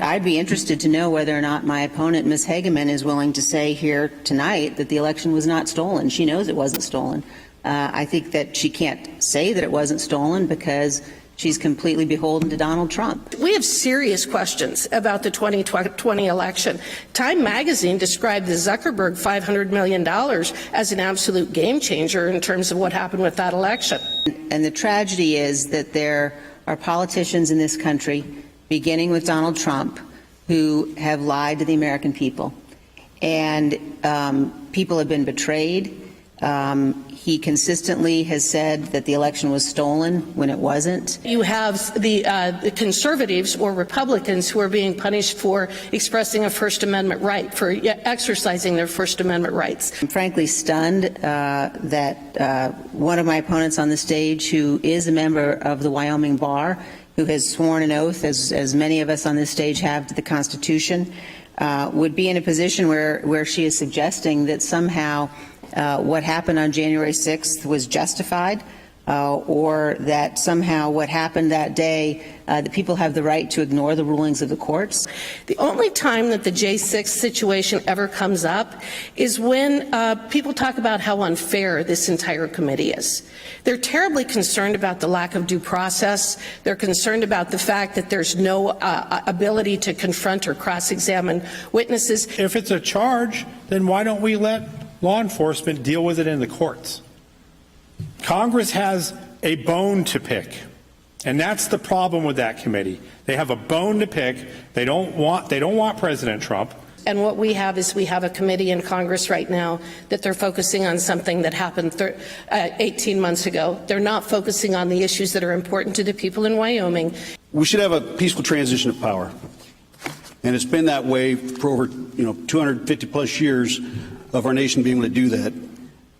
I'd be interested to know whether or not my opponent, Ms. Hageman, is willing to say here tonight that the election was not stolen. She knows it wasn't stolen. I think that she can't say that it wasn't stolen because she's completely beholden to Donald Trump. We have serious questions about the 2020 election. Time magazine described the Zuckerberg $500 million as an absolute game changer in terms of what happened with that election. And the tragedy is that there are politicians in this country, beginning with Donald Trump, who have lied to the American people. And people have been betrayed. He consistently has said that the election was stolen when it wasn't. You have the conservatives or Republicans who are being punished for expressing a First Amendment right, for exercising their First Amendment rights. I'm frankly stunned that one of my opponents on the stage, who is a member of the Wyoming bar, who has sworn an oath, as many of us on this stage have, to the Constitution, would be in a position where she is suggesting that somehow what happened on January 6th was justified, or that somehow what happened that day, that people have the right to ignore the rulings of the courts. The only time that the J6 situation ever comes up is when people talk about how unfair this entire committee is. They're terribly concerned about the lack of due process. They're concerned about the fact that there's no ability to confront or cross-examine witnesses. If it's a charge, then why don't we let law enforcement deal with it in the courts? Congress has a bone to pick, and that's the problem with that committee. They have a bone to pick. They don't want President Trump. And what we have is we have a committee in Congress right now that they're focusing on something that happened 18 months ago. They're not focusing on the issues that are important to the people in Wyoming. We should have a peaceful transition of power, and it's been that way for over 250 plus years of our nation being able to do that.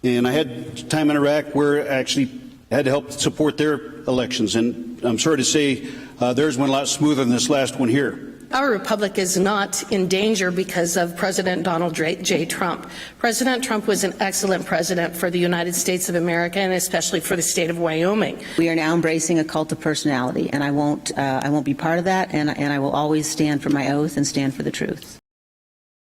And I had time in Iraq where I actually had to help support their elections, and I'm sorry to say theirs went a lot smoother than this last one here. Our republic is not in danger because of President Donald J. Trump. President Trump was an excellent president for the United States of America, and especially for the state of Wyoming. We are now embracing a cult of personality, and I won't be part of that, and I will always stand for my oath and stand for the truth.